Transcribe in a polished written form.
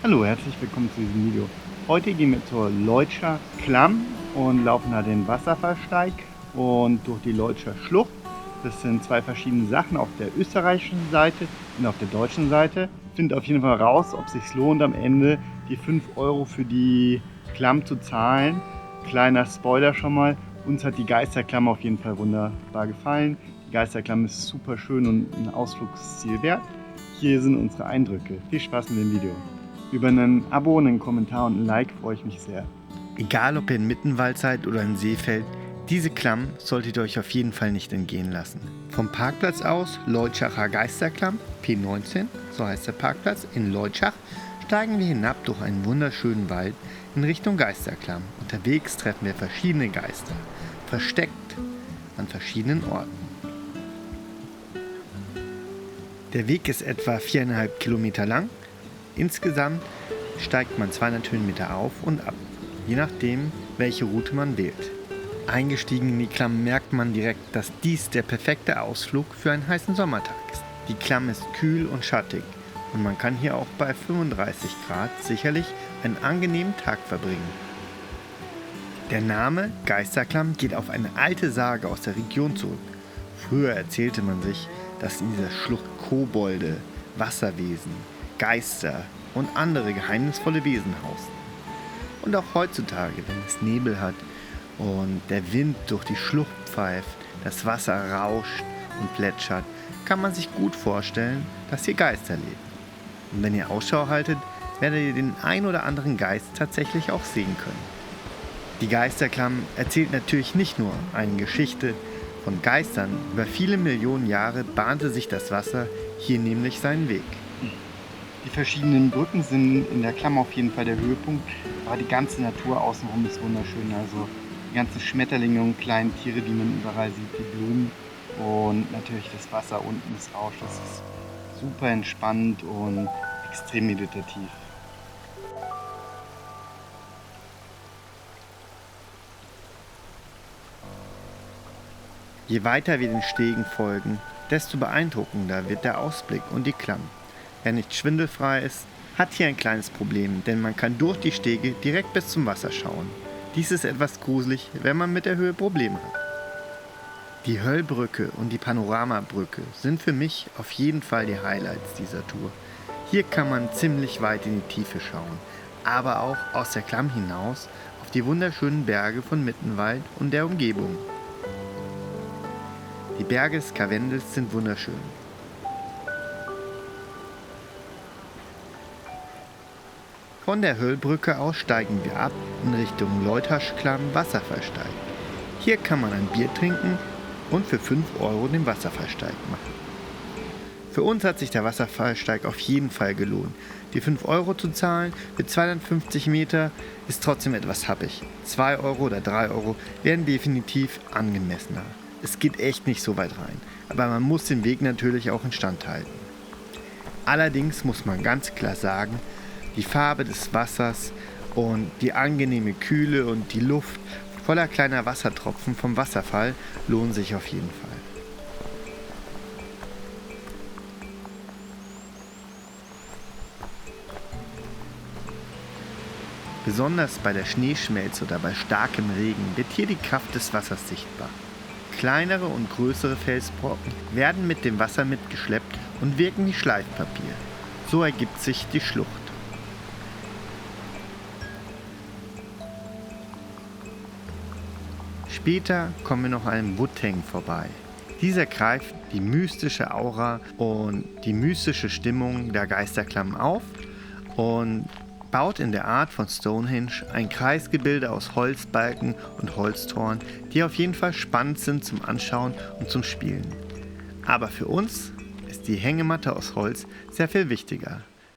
Hallo, herzlich willkommen zu diesem Video. Heute gehen wir zur Leutscher Klamm und laufen da den Wasserfallsteig und durch die Leutscher Schlucht. Das sind zwei verschiedene Sachen auf der österreichischen Seite und auf der deutschen Seite. Findet auf jeden Fall raus, ob es sich lohnt, am Ende die 5 Euro für die Klamm zu zahlen. Kleiner Spoiler schon mal, uns hat die Geisterklamm auf jeden Fall wunderbar gefallen. Die Geisterklamm ist super schön und ein Ausflugsziel wert. Hier sind unsere Eindrücke. Viel Spaß mit dem Video. Über ein Abo, einen Kommentar und ein Like freue ich mich sehr. Egal ob ihr in Mittenwald seid oder in Seefeld, diese Klamm solltet ihr euch auf jeden Fall nicht entgehen lassen. Vom Parkplatz aus Leutschacher Geisterklamm, P19, so heißt der Parkplatz, in Leutschach, steigen wir hinab durch einen wunderschönen Wald in Richtung Geisterklamm. Unterwegs treffen wir verschiedene Geister, versteckt an verschiedenen Orten. Der Weg ist etwa 4,5 Kilometer lang. Insgesamt steigt man 200 Höhenmeter auf und ab, je nachdem, welche Route man wählt. Eingestiegen in die Klamm merkt man direkt, dass dies der perfekte Ausflug für einen heißen Sommertag ist. Die Klamm ist kühl und schattig und man kann hier auch bei 35 Grad sicherlich einen angenehmen Tag verbringen. Der Name Geisterklamm geht auf eine alte Sage aus der Region zurück. Früher erzählte man sich, dass in dieser Schlucht Kobolde, Wasserwesen, Geister und andere geheimnisvolle Wesen hausen. Und auch heutzutage, wenn es Nebel hat und der Wind durch die Schlucht pfeift, das Wasser rauscht und plätschert, kann man sich gut vorstellen, dass hier Geister leben. Und wenn ihr Ausschau haltet, werdet ihr den ein oder anderen Geist tatsächlich auch sehen können. Die Geisterklamm erzählt natürlich nicht nur eine Geschichte von Geistern. Über viele Millionen Jahre bahnte sich das Wasser hier nämlich seinen Weg. Die verschiedenen Brücken sind in der Klamm auf jeden Fall der Höhepunkt, aber die ganze Natur außenrum ist wunderschön. Also die ganzen Schmetterlinge und kleinen Tiere, die man überall sieht, die Blumen und natürlich das Wasser unten, das Rauschen. Das ist super entspannt und extrem meditativ. Je weiter wir den Stegen folgen, desto beeindruckender wird der Ausblick und die Klamm. Wer nicht schwindelfrei ist, hat hier ein kleines Problem, denn man kann durch die Stege direkt bis zum Wasser schauen. Dies ist etwas gruselig, wenn man mit der Höhe Probleme hat. Die Höllbrücke und die Panoramabrücke sind für mich auf jeden Fall die Highlights dieser Tour. Hier kann man ziemlich weit in die Tiefe schauen, aber auch aus der Klamm hinaus auf die wunderschönen Berge von Mittenwald und der Umgebung. Die Berge des Karwendels sind wunderschön. Von der Höllbrücke aus steigen wir ab in Richtung Leutersklamm Wasserfallsteig. Hier kann man ein Bier trinken und für 5 Euro den Wasserfallsteig machen. Für uns hat sich der Wasserfallsteig auf jeden Fall gelohnt. Die 5 Euro zu zahlen für 250 Meter ist trotzdem etwas happig. 2 Euro oder 3 Euro wären definitiv angemessener. Es geht echt nicht so weit rein, aber man muss den Weg natürlich auch instand halten. Allerdings muss man ganz klar sagen, die Farbe des Wassers und die angenehme Kühle und die Luft voller kleiner Wassertropfen vom Wasserfall lohnen sich auf jeden Fall. Besonders bei der Schneeschmelze oder bei starkem Regen wird hier die Kraft des Wassers sichtbar. Kleinere und größere Felsbrocken werden mit dem Wasser mitgeschleppt und wirken wie Schleifpapier. So ergibt sich die Schlucht. Später kommen wir noch an einem Woodhang vorbei. Dieser greift die mystische Aura und die mystische Stimmung der Geisterklamm auf und baut in der Art von Stonehenge ein Kreisgebilde aus Holzbalken und Holztoren, die auf jeden Fall spannend sind zum Anschauen und zum Spielen. Aber für uns ist die Hängematte aus Holz sehr viel wichtiger.